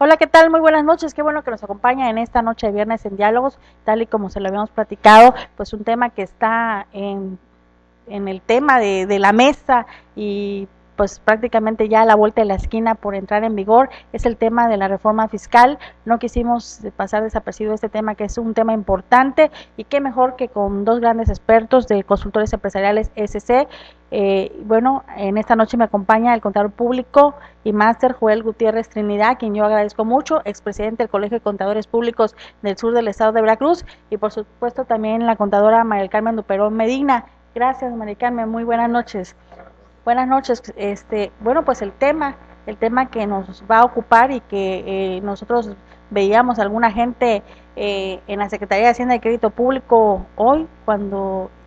Hola, ¿qué tal? Muy buenas noches. Qué bueno que nos acompaña en esta noche de viernes en Diálogos, tal y como se lo habíamos platicado, pues un tema que está en el tema de la mesa y pues prácticamente ya a la vuelta de la esquina por entrar en vigor, es el tema de la reforma fiscal. No quisimos pasar desapercibido este tema, que es un tema importante, y qué mejor que con dos grandes expertos de Consultores Empresariales SC. Bueno, en esta noche me acompaña el contador público y máster Joel Gutiérrez Trinidad, quien yo agradezco mucho, expresidente del Colegio de Contadores Públicos del Sur del Estado de Veracruz, y por supuesto también la contadora María del Carmen Duperón Medina. Gracias, María Carmen, muy buenas noches. Buenas noches. Bueno, pues el tema que nos va a ocupar y que nosotros veíamos alguna gente en la Secretaría de Hacienda y Crédito Público hoy,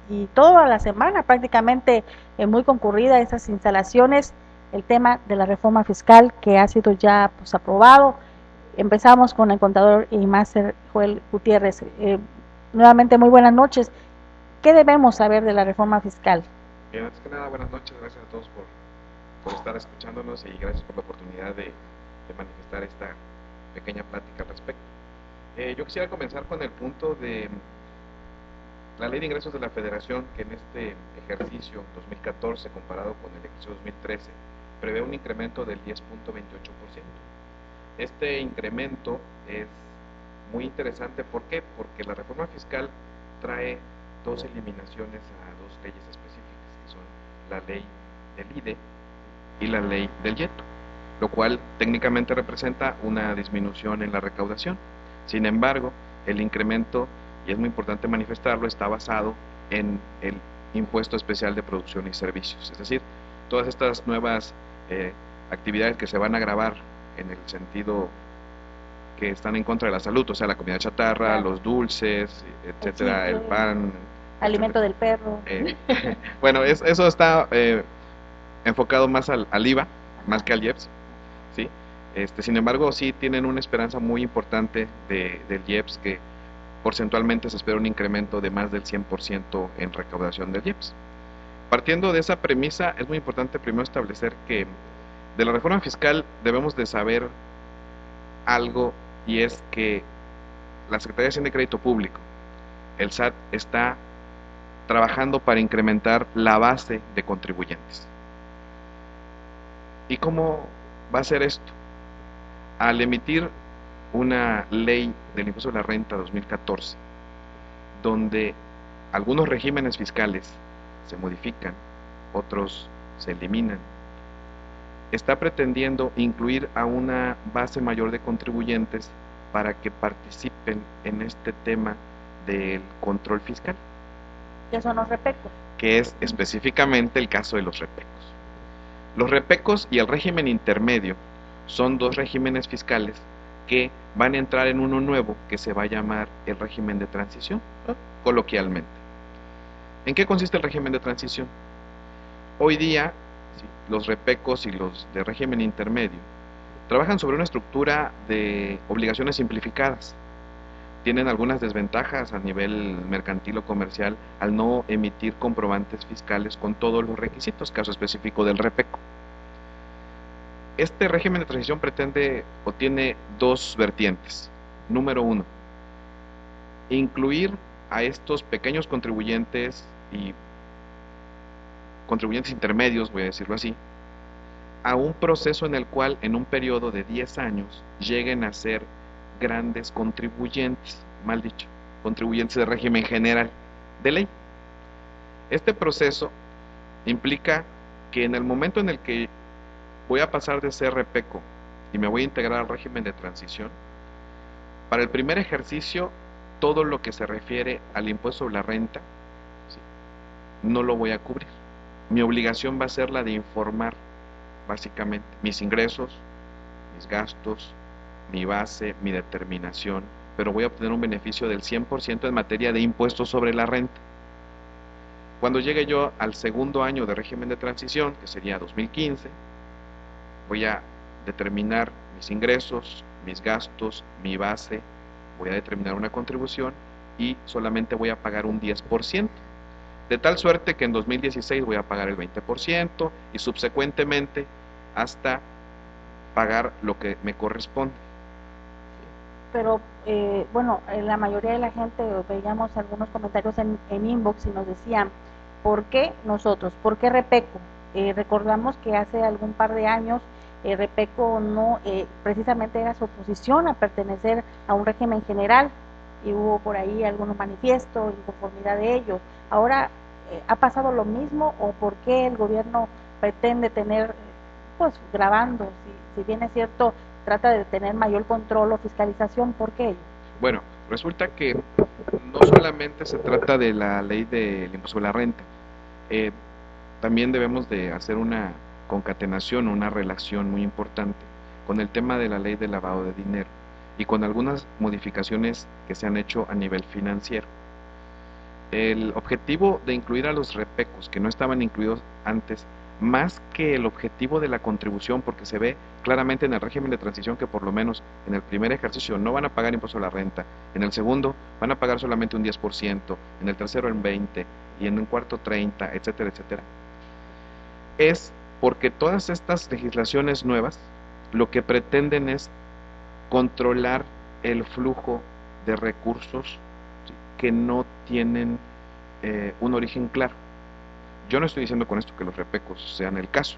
y toda la semana prácticamente muy concurrida esas instalaciones, el tema de la reforma fiscal que ha sido ya pues aprobado. Empezamos con el contador y máster Joel Gutiérrez. Nuevamente, muy buenas noches. ¿Qué debemos saber de la reforma fiscal? Bien, antes que nada, buenas noches, gracias a todos por estar escuchándonos y gracias por la oportunidad de manifestar esta pequeña plática al respecto. Yo quisiera comenzar con el punto de la Ley de Ingresos de la Federación, que en este ejercicio 2014 comparado con el ejercicio 2013 prevé un incremento del 10.28%. Este incremento es muy interesante. ¿Por qué? Porque la reforma fiscal trae dos eliminaciones a dos leyes específicas, que son la ley del IDE y la ley del YETO, lo cual técnicamente representa una disminución en la recaudación. Sin embargo, el incremento, y es muy importante manifestarlo, está basado en el impuesto especial de producción y servicios, es decir, todas estas nuevas actividades que se van a gravar en el sentido que están en contra de la salud, o sea, la comida chatarra, claro, los dulces, etcétera, el pan, alimento del perro. Bueno, eso está enfocado más al IVA, más que al IEPS, ¿sí? Sin embargo, sí tienen una esperanza muy importante del IEPS, que porcentualmente se espera un incremento de más del 100% en recaudación del IEPS. Partiendo de esa premisa, es muy importante primero establecer que de la reforma fiscal debemos de saber algo, y es que la Secretaría de Hacienda y Crédito Público, el SAT, está trabajando para incrementar la base de contribuyentes. ¿Y cómo va a ser esto? Al emitir una ley del impuesto de la renta 2014, donde algunos regímenes fiscales se modifican, otros se eliminan, está pretendiendo incluir a una base mayor de contribuyentes para que participen en este tema del control fiscal. ¿Qué son los repecos? Que es específicamente el caso de los repecos. Los repecos y el régimen intermedio son dos regímenes fiscales que van a entrar en uno nuevo que se va a llamar el régimen de transición, coloquialmente. ¿En qué consiste el régimen de transición? Hoy día, ¿sí?, los repecos y los de régimen intermedio trabajan sobre una estructura de obligaciones simplificadas. Tienen algunas desventajas a nivel mercantil o comercial al no emitir comprobantes fiscales con todos los requisitos, caso específico del repeco. Este régimen de transición pretende o tiene dos vertientes. Número uno, incluir a estos pequeños contribuyentes y contribuyentes intermedios, voy a decirlo así, a un proceso en el cual en un periodo de 10 años lleguen a ser grandes contribuyentes, mal dicho, contribuyentes de régimen general de ley. Este proceso implica que en el momento en el que voy a pasar de ser repeco y me voy a integrar al régimen de transición, para el primer ejercicio, todo lo que se refiere al impuesto sobre la renta, ¿sí?, no lo voy a cubrir. Mi obligación va a ser la de informar básicamente mis ingresos, mis gastos, mi base, mi determinación, pero voy a obtener un beneficio del 100% en materia de impuestos sobre la renta. Cuando llegue yo al segundo año de régimen de transición, que sería 2015, voy a determinar mis ingresos, mis gastos, mi base, voy a determinar una contribución y solamente voy a pagar un 10%, de tal suerte que en 2016 voy a pagar el 20% y subsecuentemente hasta pagar lo que me corresponde. pero bueno, la mayoría de la gente, veíamos algunos comentarios en inbox y nos decían, ¿por qué nosotros? ¿Por qué Repeco? Recordamos que hace algún par de años Repeco no precisamente era su oposición a pertenecer a un régimen general y hubo por ahí algunos manifiestos, inconformidad de ellos. Ahora, ¿ha pasado lo mismo o por qué el gobierno pretende tener, pues grabando, si bien es cierto, trata de tener mayor control o fiscalización? ¿Por qué ello? Bueno, resulta que no solamente se trata de la ley del impuesto a la renta, eh, también debemos de hacer una concatenación, una relación muy importante con el tema de la ley de lavado de dinero y con algunas modificaciones que se han hecho a nivel financiero. El objetivo de incluir a los repecos que no estaban incluidos antes, más que el objetivo de la contribución, porque se ve claramente en el régimen de transición que por lo menos en el primer ejercicio no van a pagar impuesto a la renta, en el segundo van a pagar solamente un 10%, en el tercero el 20% y en un cuarto 30%, etcétera, etcétera, es porque todas estas legislaciones nuevas lo que pretenden es controlar el flujo de recursos que no tienen un origen claro. Yo no estoy diciendo con esto que los repecos sean el caso,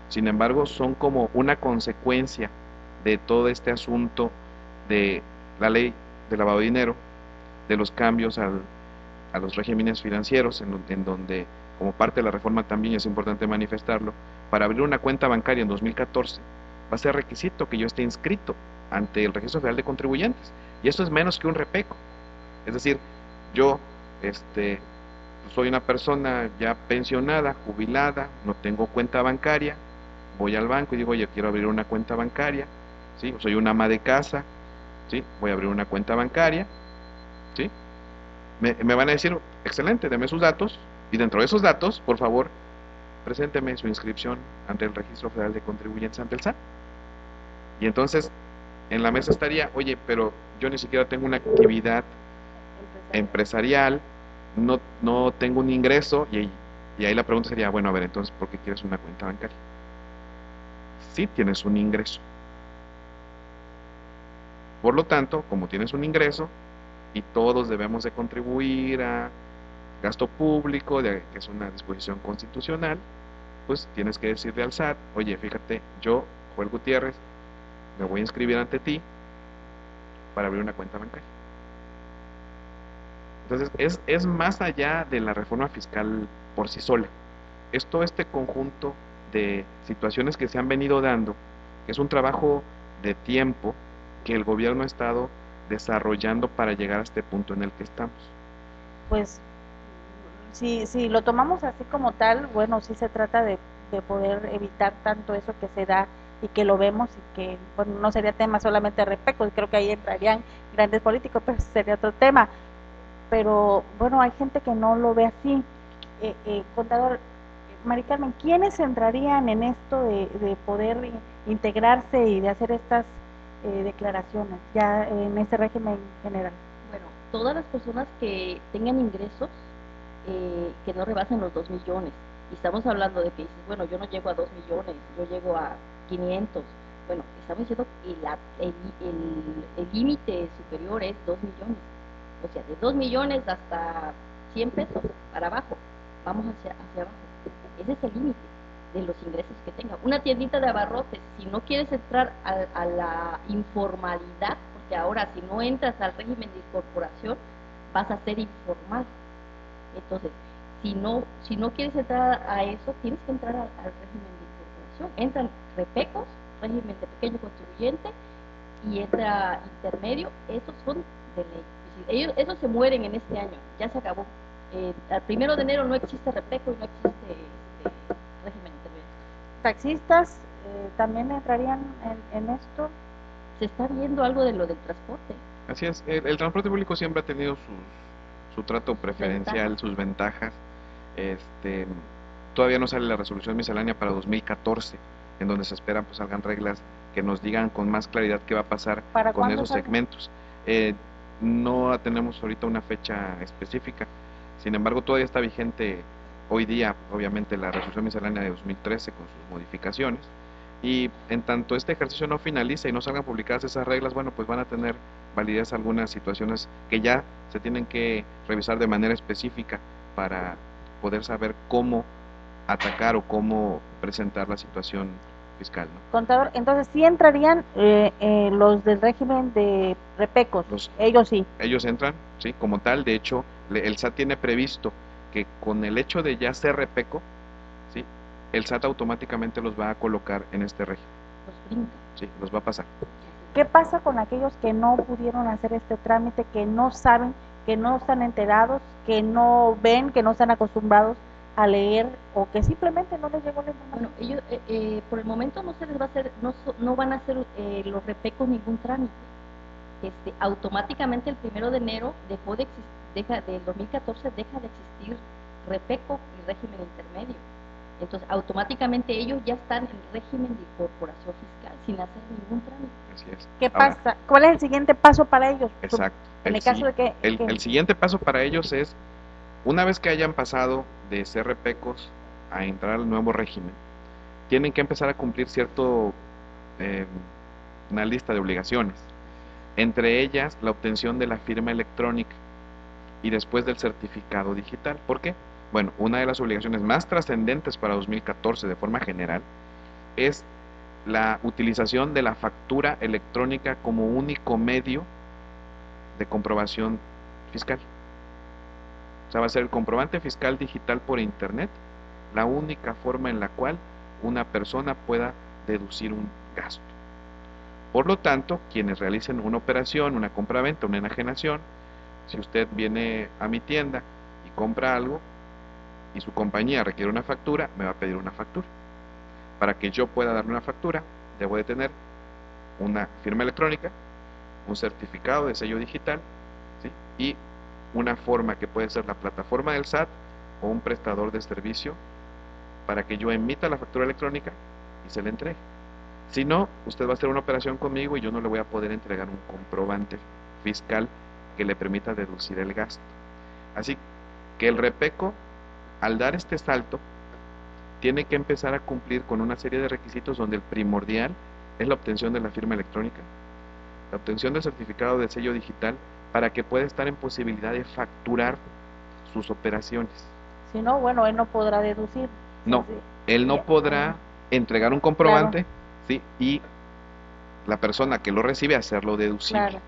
sin embargo son como una consecuencia de todo este asunto de la ley de lavado de dinero, de los cambios a los regímenes financieros, en donde como parte de la reforma también es importante manifestarlo, para abrir una cuenta bancaria en 2014 va a ser requisito que yo esté inscrito ante el Registro Federal de Contribuyentes, y eso es menos que un repeco. Es decir, yo soy una persona ya pensionada, jubilada, no tengo cuenta bancaria, voy al banco y digo, oye, quiero abrir una cuenta bancaria, ¿sí? Soy una ama de casa, ¿sí? Voy a abrir una cuenta bancaria, ¿sí? Me van a decir, excelente, deme sus datos, y dentro de esos datos, por favor, presénteme su inscripción ante el Registro Federal de Contribuyentes ante el SAT. Y entonces, en la mesa estaría, oye, pero yo ni siquiera tengo una actividad empresarial, no tengo un ingreso, y ahí la pregunta sería, bueno, a ver, entonces, ¿por qué quieres una cuenta bancaria? Sí tienes un ingreso. Por lo tanto, como tienes un ingreso, y todos debemos de contribuir a gasto público, que es una disposición constitucional, pues tienes que decirle al SAT, oye, fíjate, yo, Joel Gutiérrez, me voy a inscribir ante ti para abrir una cuenta bancaria. Entonces, es más allá de la reforma fiscal por sí sola. Es todo este conjunto de situaciones que se han venido dando, que es un trabajo de tiempo que el gobierno ha estado desarrollando para llegar a este punto en el que estamos. Pues si lo tomamos así como tal, bueno, sí se trata de poder evitar tanto eso que se da y que lo vemos y que, bueno, no sería tema solamente de Repeco, creo que ahí entrarían grandes políticos, pero sería otro tema. Pero bueno, hay gente que no lo ve así. Contador, Mari Carmen, ¿quiénes entrarían en esto de poder integrarse y de hacer estas declaraciones ya en este régimen general? Bueno, todas las personas que tengan ingresos que no rebasen los 2 millones. Y estamos hablando de que dices, bueno, yo no llego a 2 millones, yo llego a 500. Bueno, estamos diciendo que el límite superior es 2 millones. O sea, de 2 millones hasta 100 pesos para abajo. Vamos hacia abajo. Ese es el límite de los ingresos que tenga. Una tiendita de abarrotes, si no quieres entrar a la informalidad, porque ahora si no entras al régimen de incorporación, vas a ser informal. Entonces, si no quieres entrar a eso, tienes que entrar al régimen de incorporación. Entran repecos, régimen de pequeño contribuyente, y entra intermedio. Esos son de ley. Esos se mueren en este año, ya se acabó. Al 1 de enero no existe repeco y no existe régimen intermedio. ¿Taxistas también entrarían en esto? Se está viendo algo de lo del transporte. Así es, el transporte público siempre ha tenido su trato preferencial, sus ventajas. Todavía no sale la resolución miscelánea para 2014, en donde se esperan pues salgan reglas que nos digan con más claridad qué va a pasar con esos segmentos. No tenemos ahorita una fecha específica, sin embargo todavía está vigente hoy día, obviamente, la resolución miscelánea de 2013 con sus modificaciones, Y en tanto este ejercicio no finalice y no salgan publicadas esas reglas, bueno, pues van a tener validez algunas situaciones que ya se tienen que revisar de manera específica para poder saber cómo atacar o cómo presentar la situación fiscal, ¿no? Contador, entonces sí entrarían los del régimen de repecos, ellos sí. Ellos entran, sí, como tal. De hecho, el SAT tiene previsto que con el hecho de ya ser repeco, sí, el SAT automáticamente los va a colocar en este régimen. Los brinca. Sí, los va a pasar. ¿Qué pasa con aquellos que no pudieron hacer este trámite, que no saben, que no están enterados, que no ven, que no están acostumbrados a leer o que simplemente no les llegó la información? Bueno, ellos por el momento no se les va a hacer, no van a hacer los repecos ningún trámite. Automáticamente el 1 de enero del 2014 deja de existir repeco y régimen intermedio. Entonces, automáticamente ellos ya están en régimen de incorporación fiscal sin hacer ningún trámite. Así es. ¿Qué pasa? ¿Cuál es el siguiente paso para ellos? Exacto. En el caso de que... El siguiente paso para ellos es, una vez que hayan pasado de ser repecos a entrar al nuevo régimen, tienen que empezar a cumplir una lista de obligaciones. Entre ellas, la obtención de la firma electrónica y después del certificado digital. ¿Por qué? Bueno, una de las obligaciones más trascendentes para 2014 de forma general es la utilización de la factura electrónica como único medio de comprobación fiscal. O sea, va a ser el comprobante fiscal digital por internet la única forma en la cual una persona pueda deducir un gasto. Por lo tanto, quienes realicen una operación, una compraventa, una enajenación, si usted viene a mi tienda y compra algo y su compañía requiere una factura, me va a pedir una factura. Para que yo pueda darle una factura, debo de tener una firma electrónica, un certificado de sello digital, ¿sí? Y una forma que puede ser la plataforma del SAT o un prestador de servicio para que yo emita la factura electrónica y se la entregue. Si no, usted va a hacer una operación conmigo y yo no le voy a poder entregar un comprobante fiscal que le permita deducir el gasto. Así que el repeco, al dar este salto, tiene que empezar a cumplir con una serie de requisitos donde el primordial es la obtención de la firma electrónica, la obtención del certificado de sello digital, para que pueda estar en posibilidad de facturar sus operaciones. Si no, bueno, él no podrá deducir. No, él no podrá entregar un comprobante, claro, ¿sí? Y la persona que lo recibe hacerlo deducible. Claro.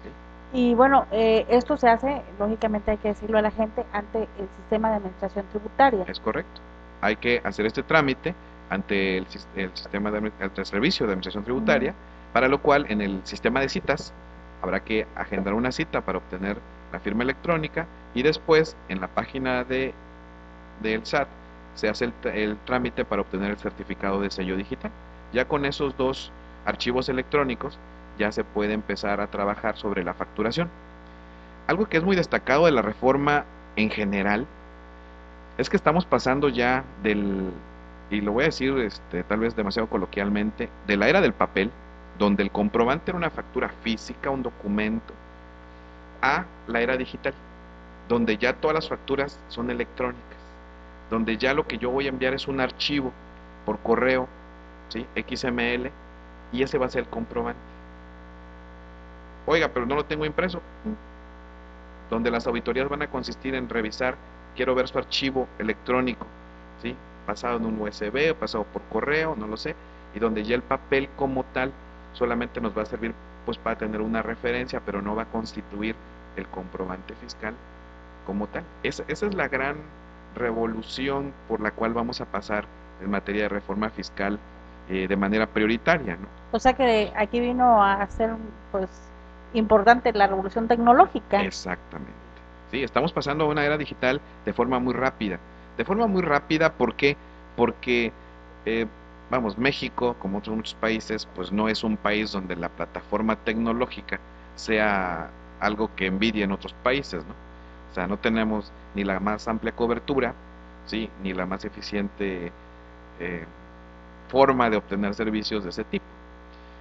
¿Sí? Y bueno, esto se hace, lógicamente hay que decirlo a la gente, ante el sistema de administración tributaria. Es correcto. Hay que hacer este trámite ante el sistema el servicio de administración tributaria, para lo cual en el sistema de citas habrá que agendar una cita para obtener la firma electrónica y después en la página del SAT se hace el trámite para obtener el certificado de sello digital. Ya con esos dos archivos electrónicos ya se puede empezar a trabajar sobre la facturación. Algo que es muy destacado de la reforma en general es que estamos pasando ya y lo voy a decir tal vez demasiado coloquialmente, de la era del papel, donde el comprobante era una factura física, un documento, a la era digital, donde ya todas las facturas son electrónicas, donde ya lo que yo voy a enviar es un archivo por correo, ¿sí? XML, y ese va a ser el comprobante. Oiga, pero no lo tengo impreso. Donde las auditorías van a consistir en revisar, quiero ver su archivo electrónico, ¿sí? Pasado en un USB o pasado por correo, no lo sé, y donde ya el papel como tal solamente nos va a servir pues para tener una referencia, pero no va a constituir el comprobante fiscal como tal. Esa es la gran revolución por la cual vamos a pasar en materia de reforma fiscal de manera prioritaria, ¿no? O sea que aquí vino a ser pues importante la revolución tecnológica. Exactamente. Sí, estamos pasando a una era digital de forma muy rápida. De forma muy rápida, ¿por qué? Porque vamos, México, como otros muchos países, pues no es un país donde la plataforma tecnológica sea algo que envidie en otros países, ¿no? O sea, no tenemos ni la más amplia cobertura, ¿sí? Ni la más eficiente forma de obtener servicios de ese tipo.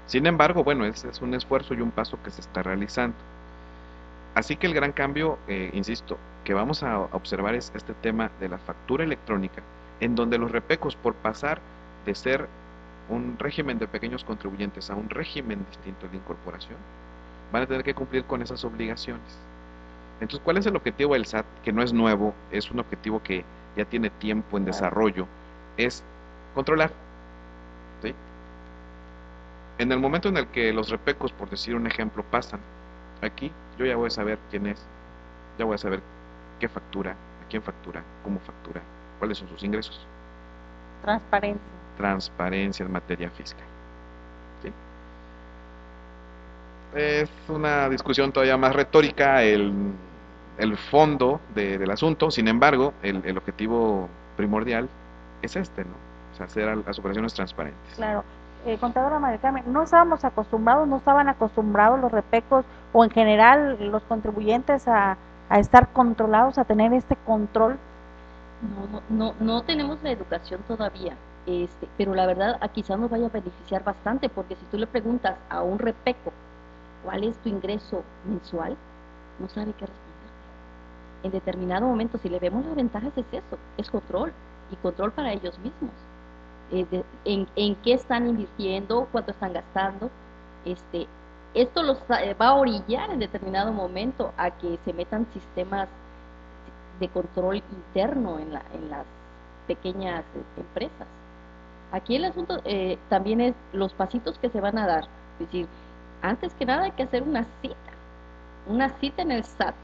Sin embargo, bueno, es un esfuerzo y un paso que se está realizando. Así que el gran cambio, insisto, que vamos a observar es este tema de la factura electrónica, en donde los repecos, por pasar de ser un régimen de pequeños contribuyentes a un régimen distinto de incorporación, van a tener que cumplir con esas obligaciones. Entonces, ¿cuál es el objetivo del SAT? Que no es nuevo, es un objetivo que ya tiene tiempo en desarrollo, es controlar, ¿sí? En el momento en el que los repecos, por decir un ejemplo, pasan aquí, yo ya voy a saber quién es, ya voy a saber qué factura, a quién factura, cómo factura, cuáles son sus ingresos. Transparencia. Transparencia en materia fiscal, ¿sí? Es una discusión todavía más retórica el fondo del asunto. Sin embargo, el objetivo primordial es este, ¿no? O sea, hacer las operaciones transparentes. Claro. Contadora María Carmen, no estábamos acostumbrados, no estaban acostumbrados los repecos o en general los contribuyentes a estar controlados, a tener este control. No tenemos la educación todavía, pero la verdad quizás nos vaya a beneficiar bastante, porque si tú le preguntas a un repeco cuál es tu ingreso mensual, no sabe qué responder. En determinado momento, si le vemos las ventajas, es eso, es control, y control para ellos mismos. En qué están invirtiendo, cuánto están gastando. Esto los va a orillar en determinado momento a que se metan sistemas de control interno en las pequeñas empresas. Aquí el asunto también es los pasitos que se van a dar. Es decir, antes que nada hay que hacer una cita en el SAT.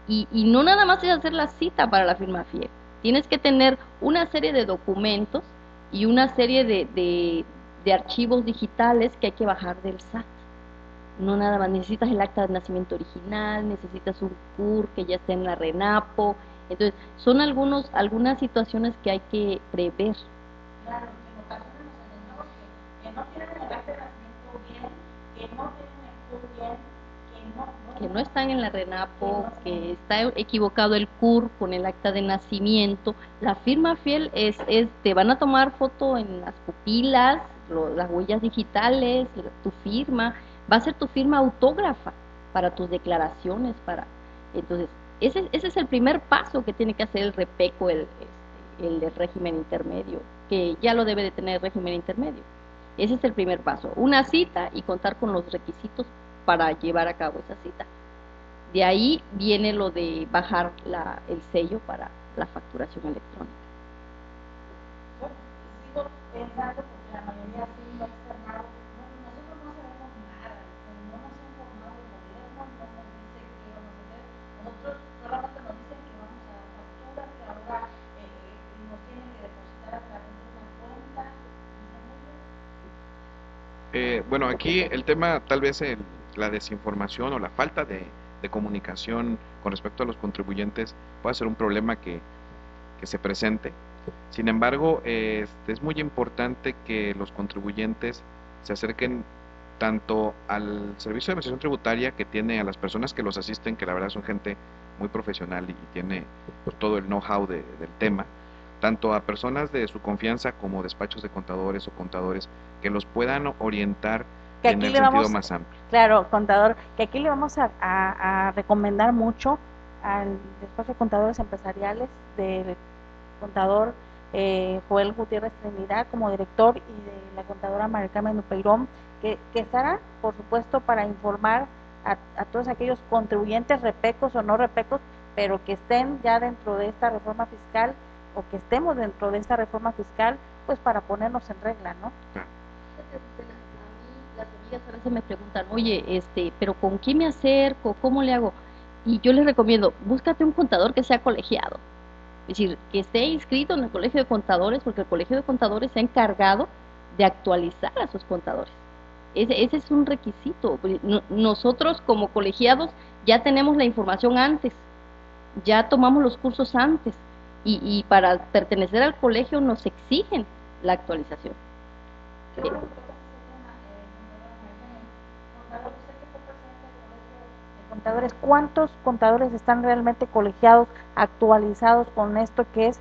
Y no nada más es hacer la cita para la firma fiel. Tienes que tener una serie de documentos y una serie de archivos digitales que hay que bajar del SAT. No nada más, necesitas el acta de nacimiento original, necesitas un CUR que ya esté en la RENAPO. Entonces, son algunas situaciones que hay que prever. Claro, en ocasiones nos encontramos que no tienen el acta de nacimiento bien, que no tienen el CUR bien, que no están en la RENAPO, que está equivocado el CUR con el acta de nacimiento. La firma fiel te van a tomar foto en las pupilas, las huellas digitales, tu firma, va a ser tu firma autógrafa para tus declaraciones, entonces, ese es el primer paso que tiene que hacer el repeco, el régimen intermedio, que ya lo debe de tener el régimen intermedio. Ese es el primer paso, una cita y contar con los requisitos para llevar a cabo esa cita. De ahí viene lo de bajar el sello para la facturación electrónica. Bueno, sigo pensando porque la mayoría sí lo ha externado. Bueno, nosotros no sabemos nada, no nos han informado el gobierno, no nos dice qué vamos a hacer. Nosotros solamente nos dicen que vamos a dar factura, que ahora nos tienen que depositar a través de una cuenta. Bueno, aquí el tema tal vez la desinformación o la falta de comunicación con respecto a los contribuyentes puede ser un problema que se presente. Sin embargo, es muy importante que los contribuyentes se acerquen tanto al servicio de administración tributaria, que tiene a las personas que los asisten, que la verdad son gente muy profesional y tiene pues, todo el know-how del tema, tanto a personas de su confianza como despachos de contadores o contadores que los puedan orientar que en el sentido más amplio. Claro, contador, que aquí le vamos a recomendar mucho al despacho de contadores empresariales del contador Joel Gutiérrez Trinidad como director y de la contadora María Carmen Dupeirón, que estará, por supuesto, para informar a todos aquellos contribuyentes, repecos o no repecos, pero que estén ya dentro de esta reforma fiscal o que estemos dentro de esta reforma fiscal, pues para ponernos en regla, ¿no? Claro. Las amigas a veces me preguntan, oye, pero ¿con quién me acerco? ¿Cómo le hago? Y yo les recomiendo, búscate un contador que sea colegiado, es decir, que esté inscrito en el colegio de contadores, porque el colegio de contadores se ha encargado de actualizar a sus contadores. Ese es un requisito. Nosotros como colegiados ya tenemos la información antes, ya tomamos los cursos antes, y para pertenecer al colegio nos exigen la actualización. Contadores, ¿cuántos contadores están realmente colegiados, actualizados con esto que es,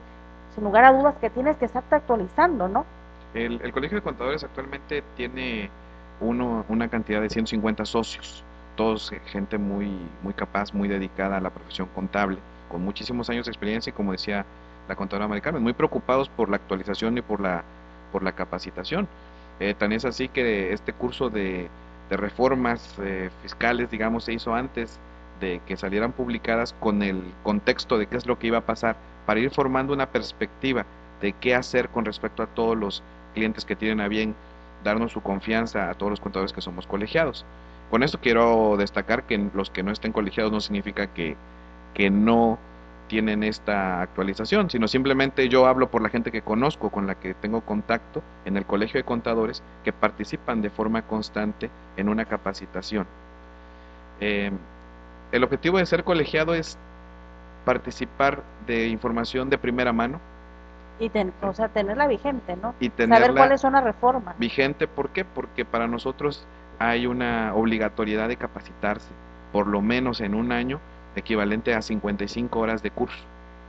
sin lugar a dudas, que tienes que estarte actualizando, ¿no? El Colegio de Contadores actualmente tiene una cantidad de 150 socios, todos gente muy capaz, muy dedicada a la profesión contable, con muchísimos años de experiencia y, como decía la contadora María Carmen, muy preocupados por la actualización y por la capacitación. Tan es así que este curso de reformas fiscales, digamos, se hizo antes de que salieran publicadas, con el contexto de qué es lo que iba a pasar, para ir formando una perspectiva de qué hacer con respecto a todos los clientes que tienen a bien darnos su confianza, a todos los contadores que somos colegiados. Con esto quiero destacar que los que no estén colegiados no significa que no tienen esta actualización, sino simplemente yo hablo por la gente que conozco, con la que tengo contacto en el Colegio de Contadores, que participan de forma constante en una capacitación. El objetivo de ser colegiado es participar de información de primera mano. Y tenerla vigente, ¿no? Y tenerla saber cuáles son las reformas. Vigente, ¿por qué? Porque para nosotros hay una obligatoriedad de capacitarse, por lo menos en un año, equivalente a 55 horas de curso.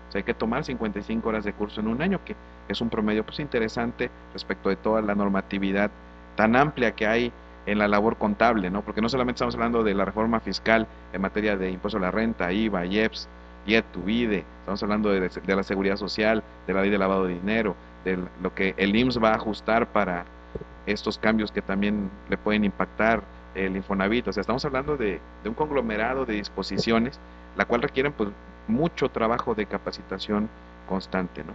O sea, hay que tomar 55 horas de curso en un año, que es un promedio pues interesante respecto de toda la normatividad tan amplia que hay en la labor contable, ¿no? Porque no solamente estamos hablando de la reforma fiscal en materia de impuesto a la renta, IVA, IEPS, IETU, IDE, estamos hablando de la seguridad social, de la ley de lavado de dinero, de lo que el IMSS va a ajustar para estos cambios que también le pueden impactar, el Infonavit. O sea, estamos hablando de un conglomerado de disposiciones, la cual requieren pues mucho trabajo de capacitación constante, ¿no?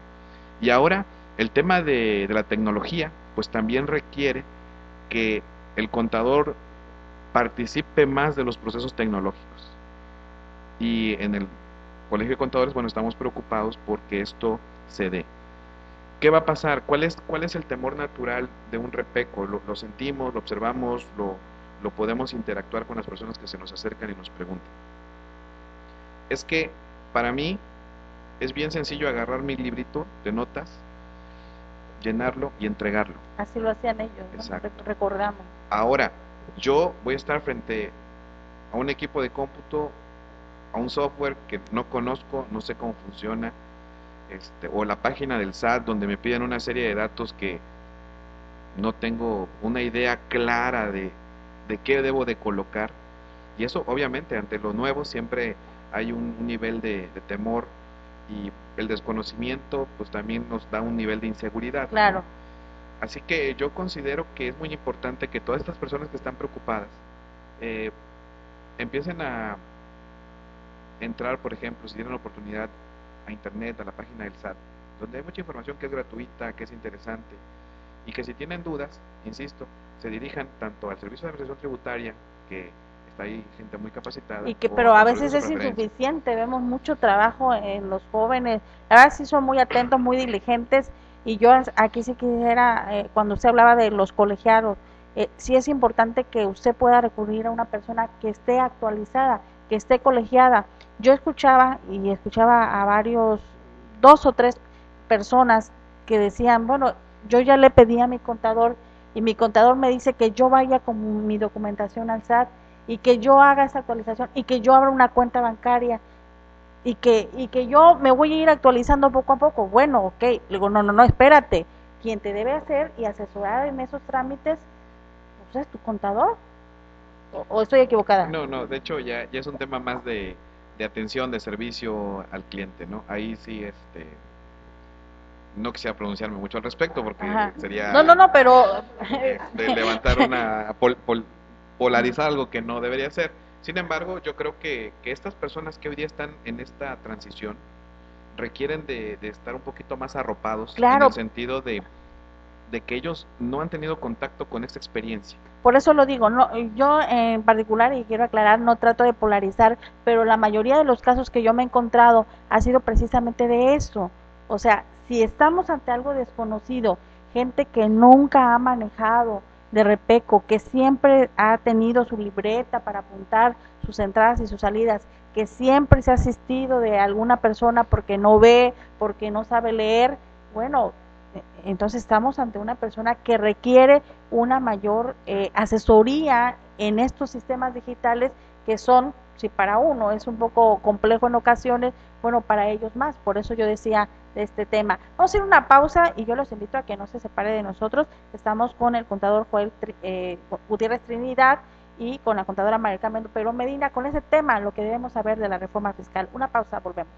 Y ahora el tema de la tecnología pues también requiere que el contador participe más de los procesos tecnológicos, y en el Colegio de Contadores, bueno, estamos preocupados porque esto se dé. ¿Qué va a pasar? ¿Cuál es el temor natural de un repeco? Lo sentimos, lo observamos, lo podemos interactuar con las personas que se nos acercan y nos preguntan. Es que para mí es bien sencillo agarrar mi librito de notas, llenarlo y entregarlo. Así lo hacían ellos, ¿no? Exacto. Recordamos. Ahora, yo voy a estar frente a un equipo de cómputo, a un software que no conozco, no sé cómo funciona, o la página del SAT donde me piden una serie de datos que no tengo una idea clara de qué debo de colocar, y eso obviamente ante lo nuevo siempre hay un nivel de temor, y el desconocimiento pues también nos da un nivel de inseguridad. Claro. Así que yo considero que es muy importante que todas estas personas que están preocupadas empiecen a entrar, por ejemplo, si tienen la oportunidad, a internet, a la página del SAT, donde hay mucha información que es gratuita, que es interesante, y que si tienen dudas, insisto, se dirijan tanto al Servicio de Administración Tributaria, que está ahí gente muy capacitada, pero a veces es insuficiente. Vemos mucho trabajo en los jóvenes, ahora sí son muy atentos, muy diligentes, y yo aquí sí quisiera, cuando usted hablaba de los colegiados, sí es importante que usted pueda recurrir a una persona que esté actualizada, que esté colegiada. Yo escuchaba a varios, 2 o 3 personas que decían, bueno, yo ya le pedí a mi contador y mi contador me dice que yo vaya con mi documentación al SAT y que yo haga esa actualización y que yo abra una cuenta bancaria y que yo me voy a ir actualizando poco a poco. Bueno, ok, le digo, no, espérate, quien te debe hacer y asesorar en esos trámites pues es tu contador. ¿O estoy equivocada? No, de hecho ya es un tema más de atención, de servicio al cliente, ¿no? Ahí sí, no quisiera pronunciarme mucho al respecto porque sería pero levantar polarizar algo que no debería ser. Sin embargo, yo creo que estas personas que hoy día están en esta transición requieren de estar un poquito más arropados, claro, en el sentido de que ellos no han tenido contacto con esta experiencia. Por eso lo digo, no, yo en particular, y quiero aclarar, no trato de polarizar, pero la mayoría de los casos que yo me he encontrado ha sido precisamente de eso. O sea, si estamos ante algo desconocido, gente que nunca ha manejado de repeco, que siempre ha tenido su libreta para apuntar sus entradas y sus salidas, que siempre se ha asistido de alguna persona porque no ve, porque no sabe leer, bueno, entonces estamos ante una persona que requiere una mayor asesoría en estos sistemas digitales que son, si para uno es un poco complejo en ocasiones, bueno, para ellos más. Por eso yo decía de este tema. Vamos a ir a una pausa y yo los invito a que no se separe de nosotros. Estamos con el contador Joel Gutiérrez Trinidad y con la contadora María Carmen Perón Medina con ese tema, lo que debemos saber de la reforma fiscal. Una pausa, volvemos.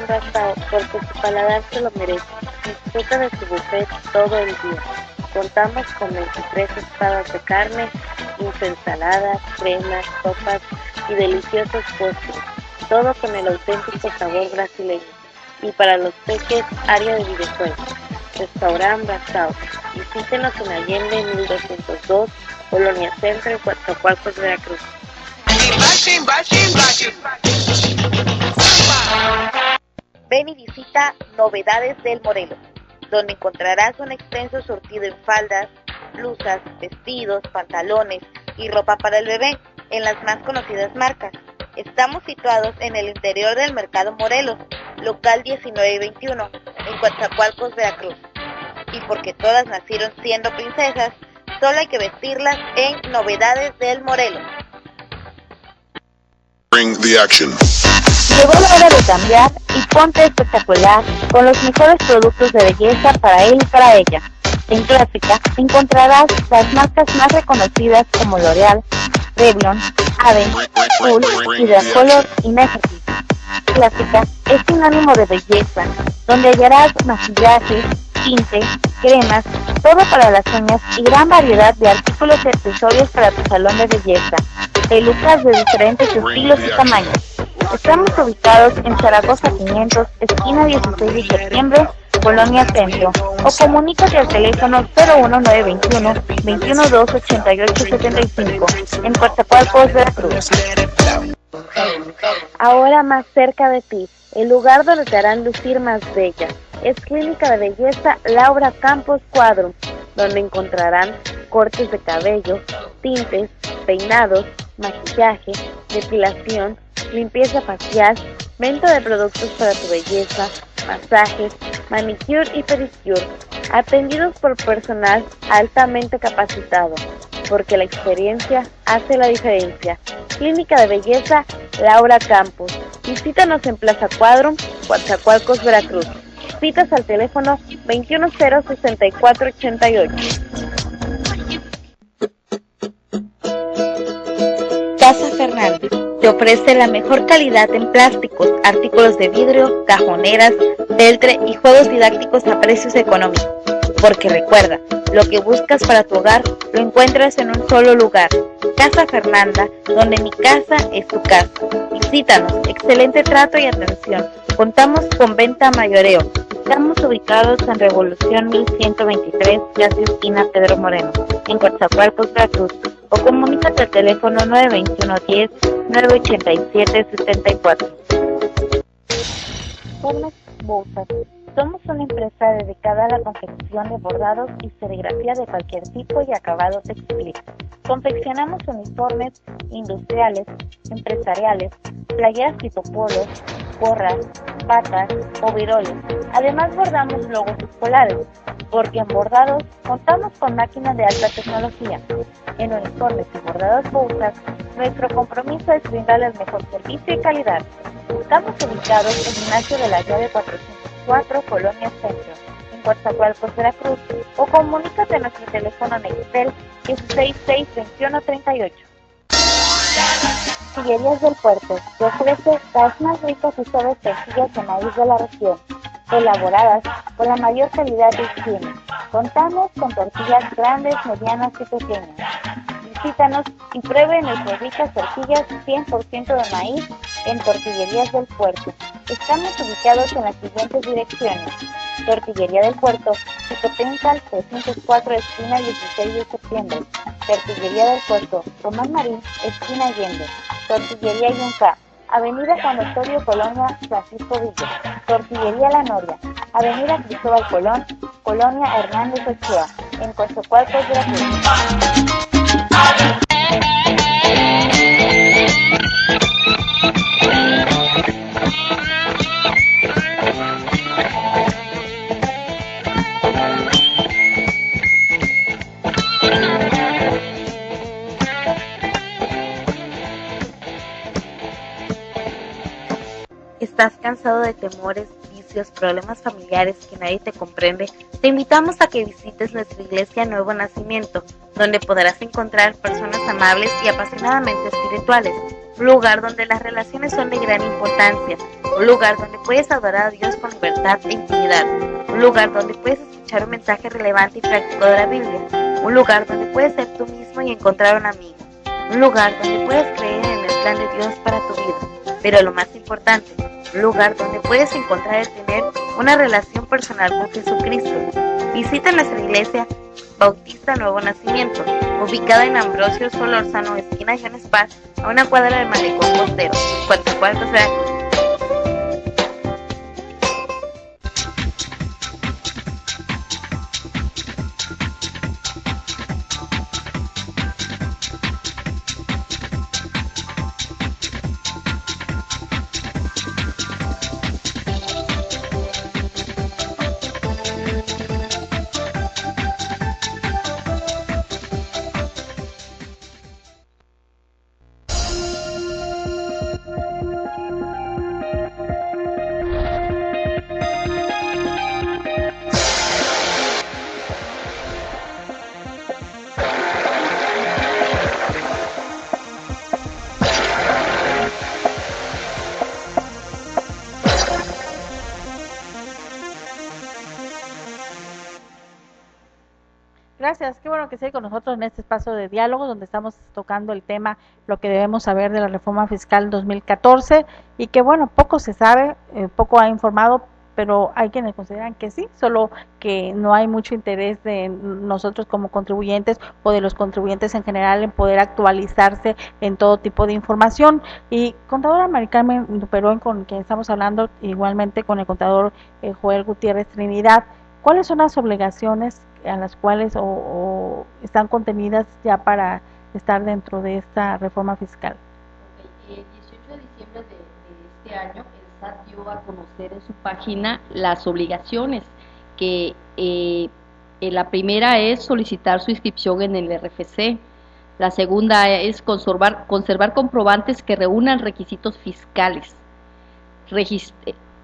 restaurante Brastao porque su paladar se lo merece. Disfruta de su buffet todo el día. Contamos con 23 espadas de carne, 15 ensaladas, cremas, sopas y deliciosos postres. Todo con el auténtico sabor brasileño. Y para los peques, área de videojuegos. Restaurante Brastao. Visítenos en Allende 1202, Colonia Centro, en Coatzacoalcos, Veracruz. Ven y visita Novedades del Morelos, donde encontrarás un extenso surtido en faldas, blusas, vestidos, pantalones y ropa para el bebé en las más conocidas marcas. Estamos situados en el interior del Mercado Morelos, local 1921, en Coatzacoalcos, Veracruz. Y porque todas nacieron siendo princesas, solo hay que vestirlas en Novedades del Morelos. Bring the action. Llegó la hora de cambiar y ponte espectacular con los mejores productos de belleza para él y para ella. En Clásica encontrarás las marcas más reconocidas como L'Oreal, Revlon, Aven, Full, Hydrocolor y Necessity. Clásica es sinónimo de belleza, donde hallarás maquillaje, tinte, cremas, todo para las uñas y gran variedad de artículos y accesorios para tu salón de belleza. Pelucas de diferentes estilos y tamaños. Estamos ubicados en Zaragoza 500, esquina 16 de septiembre, Colonia Centro, o comunícate al teléfono 01921 212 8875 en Coatzacoalcos, Veracruz. Ahora más cerca de ti, el lugar donde te harán lucir más bella, es Clínica de Belleza Laura Campos Cuadro, donde encontrarán cortes de cabello, tintes, peinados, maquillaje, depilación, limpieza facial, venta de productos para tu belleza, masajes, manicure y pedicure, atendidos por personal altamente capacitado, porque la experiencia hace la diferencia. Clínica de Belleza Laura Campos. Visítanos en Plaza Cuadro, Coatzacoalcos, Veracruz. Citas al teléfono 210-6488. Casa Fernández te ofrece la mejor calidad en plásticos, artículos de vidrio, cajoneras, peltre y juegos didácticos a precios económicos. Porque recuerda, lo que buscas para tu hogar lo encuentras en un solo lugar. Casa Fernanda, donde mi casa es tu casa. Visítanos, excelente trato y atención. Contamos con venta a mayoreo. Estamos ubicados en Revolución 1123, casi esquina Pedro Moreno, en Coatzacoalcos, Veracruz. O comunícate al teléfono 921 987 74. Formex Bolsas. Somos una empresa dedicada a la confección de bordados y serigrafía de cualquier tipo y acabado textil. Confeccionamos uniformes industriales, empresariales, playeras tipo polos, gorras, batas, overoles. Además bordamos logos escolares, porque en bordados contamos con máquinas de alta tecnología. En uniformes y bordados Bolsas, nuestro compromiso es brindarles el mejor servicio y calidad. Estamos ubicados en Ignacio de la Llave 404, Colonia Centro, en Coatzacoalcos, Veracruz, o comunícate a nuestro teléfono en Excel 166-2138. Tortillerías del Puerto te ofrece las más ricas y suaves tortillas de maíz de la región, elaboradas con la mayor calidad de higiene. Contamos con tortillas grandes, medianas y pequeñas. Visítanos y pruebe nuestras ricas tortillas 100% de maíz en Tortillerías del Puerto. Estamos ubicados en las siguientes direcciones: Tortillería del Puerto, Xicotencal 304, esquina 16 de septiembre. Tortillería del Puerto, Román Marín, esquina Allende. Tortillería Yunca, Avenida Juan Osorio, Colonia Francisco Villa. Tortillería La Noria, Avenida Cristóbal Colón, Colonia Hernández Ochoa, en Coatzacoalcos, Veracruz. ¿Estás cansado de temores, vicios divorcios, problemas familiares que nadie te comprende, te invitamos a que visites nuestra iglesia Nuevo Nacimiento, donde podrás encontrar personas amables y apasionadamente espirituales, un lugar donde las relaciones son de gran importancia, un lugar donde puedes adorar a Dios con libertad e intimidad, un lugar donde puedes escuchar un mensaje relevante y práctico de la Biblia, un lugar donde puedes ser tú mismo y encontrar un amigo, un lugar donde puedes creer en el plan de Dios para tu vida, pero lo más importante, un lugar donde puedes encontrar y tener una relación personal con Jesucristo. Visita nuestra iglesia Bautista Nuevo Nacimiento, ubicada en Ambrosio Solórzano, esquina Jones Paz, a una cuadra del Malecón Costero, Coatzacoalcos, Veracruz. Gracias, qué bueno que esté con nosotros en este espacio de diálogo donde estamos tocando el tema, lo que debemos saber de la reforma fiscal 2014 y que bueno, poco se sabe, poco ha informado, pero hay quienes consideran que sí, solo que no hay mucho interés de nosotros como contribuyentes o de los contribuyentes en general en poder actualizarse en todo tipo de información. Y contadora Mari Carmen Perón, con quien estamos hablando, igualmente con el contador Joel Gutiérrez Trinidad, ¿cuáles son las obligaciones a las cuales o están contenidas ya para estar dentro de esta reforma fiscal? El 18 de diciembre de este año, el SAT dio a conocer en su página las obligaciones, que la primera es solicitar su inscripción en el RFC, la segunda es conservar comprobantes que reúnan requisitos fiscales,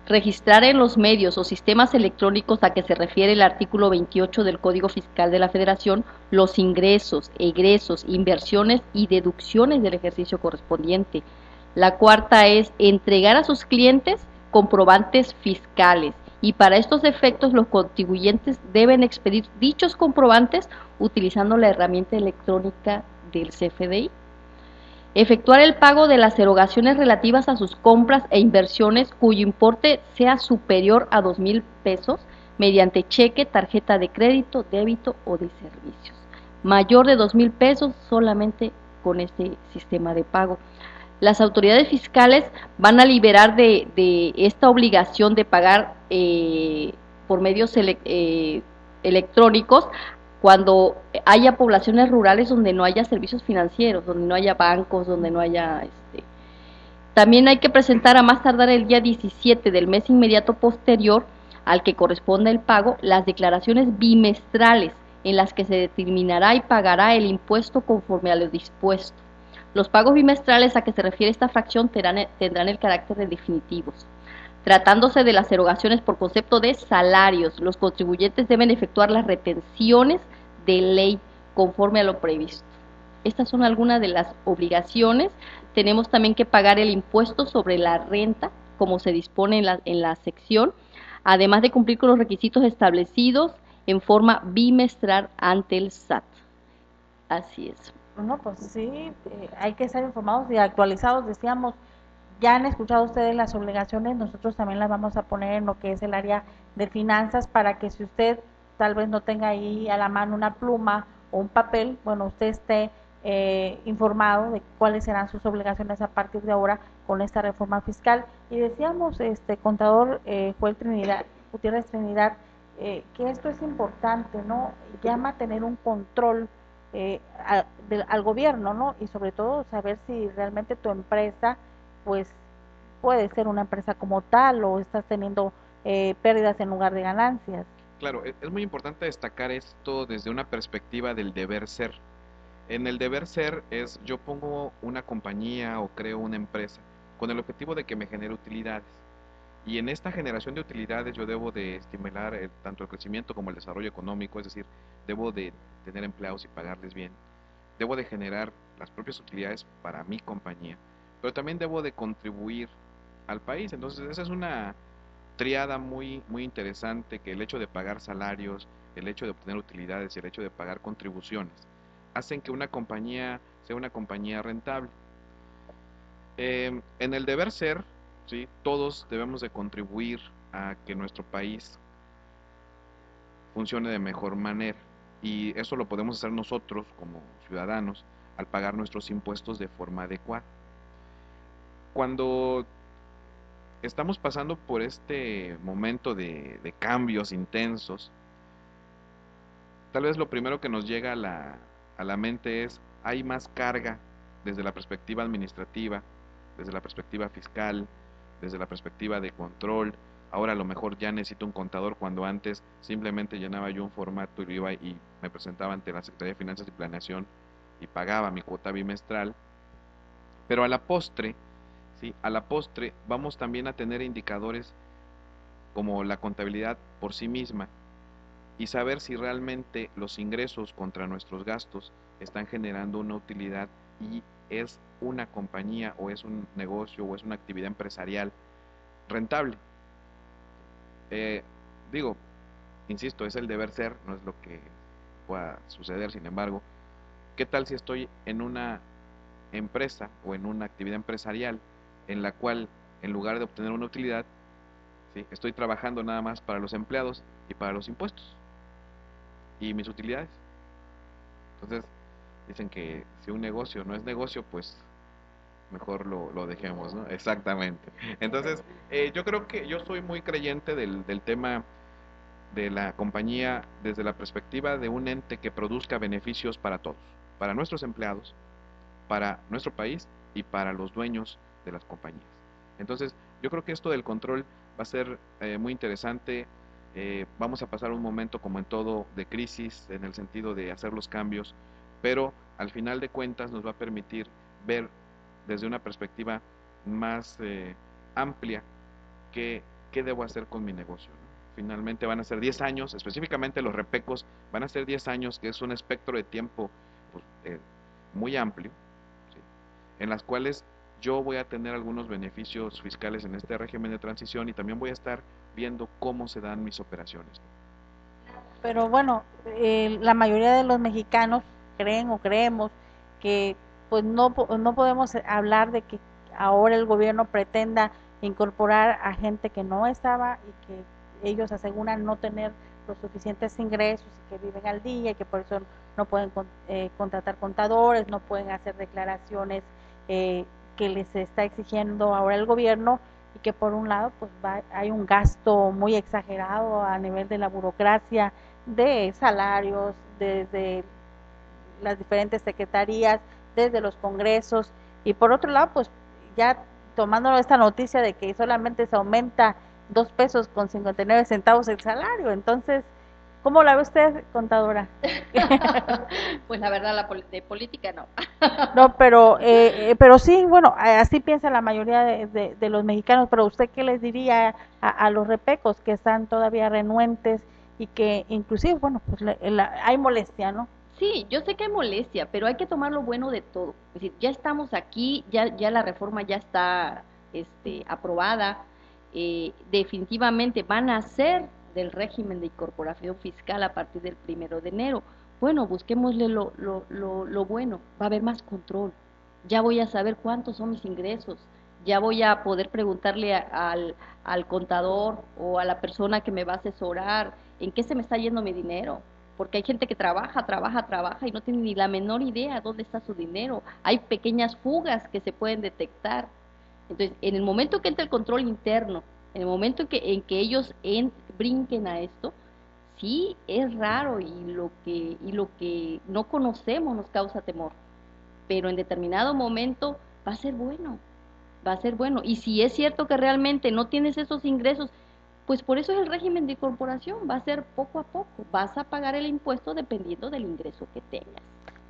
registrar en los medios o sistemas electrónicos a que se refiere el artículo 28 del Código Fiscal de la Federación los ingresos, egresos, inversiones y deducciones del ejercicio correspondiente. La cuarta es entregar a sus clientes comprobantes fiscales y para estos efectos los contribuyentes deben expedir dichos comprobantes utilizando la herramienta electrónica del CFDI. Efectuar el pago de las erogaciones relativas a sus compras e inversiones cuyo importe sea superior a 2,000 pesos mediante cheque, tarjeta de crédito, débito o de servicios. Mayor de 2,000 pesos solamente con este sistema de pago. Las autoridades fiscales van a liberar de esta obligación de pagar por medios electrónicos cuando haya poblaciones rurales donde no haya servicios financieros, donde no haya bancos, donde no haya... También hay que presentar a más tardar el día 17 del mes inmediato posterior al que corresponda el pago, las declaraciones bimestrales en las que se determinará y pagará el impuesto conforme a lo dispuesto. Los pagos bimestrales a que se refiere esta fracción tendrán el carácter de definitivos. Tratándose de las erogaciones por concepto de salarios, los contribuyentes deben efectuar las retenciones de ley conforme a lo previsto. Estas son algunas de las obligaciones. Tenemos también que pagar el impuesto sobre la renta, como se dispone en la sección, además de cumplir con los requisitos establecidos en forma bimestral ante el SAT. Así es. Bueno, pues sí, hay que estar informados y actualizados, decíamos. Ya han escuchado ustedes las obligaciones, nosotros también las vamos a poner en lo que es el área de finanzas para que si usted tal vez no tenga ahí a la mano una pluma o un papel, bueno, usted esté informado de cuáles serán sus obligaciones a partir de ahora con esta reforma fiscal. Y decíamos, contador Joel Gutiérrez Trinidad, que esto es importante, ¿no? Llama a tener un control al gobierno, ¿no? Y sobre todo saber si realmente tu empresa pues puede ser una empresa como tal o estás teniendo pérdidas en lugar de ganancias. Claro, es muy importante destacar esto desde una perspectiva del deber ser. En el deber ser es yo pongo una compañía o creo una empresa con el objetivo de que me genere utilidades. Y en esta generación de utilidades yo debo de estimular tanto el crecimiento como el desarrollo económico, es decir, debo de tener empleados y pagarles bien, debo de generar las propias utilidades para mi compañía, pero también debo de contribuir al país. Entonces esa es una triada muy interesante, que el hecho de pagar salarios, el hecho de obtener utilidades y el hecho de pagar contribuciones hacen que una compañía sea una compañía rentable. En el deber ser, ¿sí?, todos debemos de contribuir a que nuestro país funcione de mejor manera, y eso lo podemos hacer nosotros como ciudadanos al pagar nuestros impuestos de forma adecuada. Cuando estamos pasando por este momento de cambios intensos, tal vez lo primero que nos llega a la mente es: hay más carga desde la perspectiva administrativa, desde la perspectiva fiscal, desde la perspectiva de control. Ahora a lo mejor ya necesito un contador, cuando antes simplemente llenaba yo un formato y iba y me presentaba ante la Secretaría de Finanzas y Planeación y pagaba mi cuota bimestral. Pero a la postre, ¿sí?, a la postre vamos también a tener indicadores como la contabilidad por sí misma, y saber si realmente los ingresos contra nuestros gastos están generando una utilidad y es una compañía o es un negocio o es una actividad empresarial rentable. Digo, insisto, es el deber ser, no es lo que pueda suceder. Sin embargo, ¿qué tal si estoy en una empresa o en una actividad empresarial en la cual, en lugar de obtener una utilidad, ¿sí?, estoy trabajando nada más para los empleados y para los impuestos y mis utilidades? Entonces dicen que si un negocio no es negocio, pues mejor lo dejemos, ¿no? Exactamente. Entonces yo creo que yo soy muy creyente del tema de la compañía desde la perspectiva de un ente que produzca beneficios para todos, para nuestros empleados, para nuestro país y para los dueños de las compañías. Entonces yo creo que esto del control va a ser muy interesante. Vamos a pasar un momento, como en todo, de crisis, en el sentido de hacer los cambios, pero al final de cuentas nos va a permitir ver desde una perspectiva más amplia qué debo hacer con mi negocio, ¿no? Finalmente van a ser 10 años, específicamente los repecos van a ser 10 años, que es un espectro de tiempo pues, muy amplio, ¿sí?, en las cuales yo voy a tener algunos beneficios fiscales en este régimen de transición, y también voy a estar viendo cómo se dan mis operaciones. Pero bueno, la mayoría de los mexicanos creen o creemos que pues no podemos hablar de que ahora el gobierno pretenda incorporar a gente que no estaba y que ellos aseguran no tener los suficientes ingresos y que viven al día y que por eso no pueden contratar contadores, no pueden hacer declaraciones que les está exigiendo ahora el gobierno, y que por un lado pues hay un gasto muy exagerado a nivel de la burocracia, de salarios, desde las diferentes secretarías, desde los congresos, y por otro lado pues ya tomando esta noticia de que solamente se aumenta 2 pesos con 59 centavos el salario. Entonces, ¿cómo la ve usted, contadora? Pues la verdad, de política no. No, pero sí, bueno, así piensa la mayoría de los mexicanos. Pero usted, ¿qué les diría a los repecos que están todavía renuentes y que inclusive, bueno, pues hay molestia, ¿no? Sí, yo sé que hay molestia, pero hay que tomar lo bueno de todo. Es decir, ya estamos aquí, ya la reforma ya está aprobada, definitivamente van a hacer del régimen de incorporación fiscal a partir del 1 de enero. Bueno, busquémosle lo bueno, va a haber más control, ya voy a saber cuántos son mis ingresos, ya voy a poder preguntarle al contador o a la persona que me va a asesorar en qué se me está yendo mi dinero, porque hay gente que trabaja y no tiene ni la menor idea dónde está su dinero, hay pequeñas fugas que se pueden detectar. Entonces, en el momento que entra el control interno, en el momento en que ellos brinquen a esto, sí es raro, y lo que no conocemos nos causa temor, pero en determinado momento va a ser bueno, y si es cierto que realmente no tienes esos ingresos, pues por eso es el régimen de incorporación, va a ser poco a poco, vas a pagar el impuesto dependiendo del ingreso que tengas.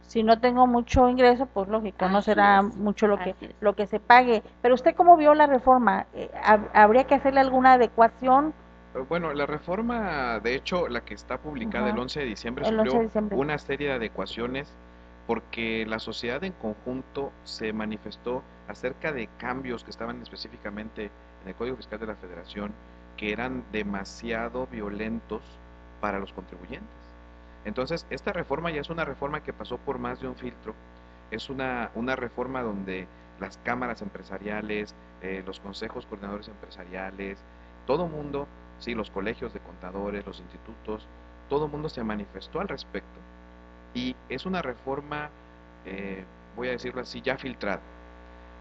Si no tengo mucho ingreso, pues lógico, no Así será es, mucho así es. lo que se pague. Pero usted, ¿cómo vio la reforma? ¿Habría que hacerle alguna adecuación? Bueno, la reforma, de hecho, la que está publicada el Ajá, 11 de diciembre, el 11 sufrió de diciembre. una serie de adecuaciones porque la sociedad en conjunto se manifestó acerca de cambios que estaban específicamente en el Código Fiscal de la Federación, que eran demasiado violentos para los contribuyentes. Entonces, esta reforma ya es una reforma que pasó por más de un filtro, es una reforma donde las cámaras empresariales, los consejos coordinadores empresariales, todo mundo, sí, los colegios de contadores, los institutos, todo mundo se manifestó al respecto. Y es una reforma, voy a decirlo así, ya filtrada.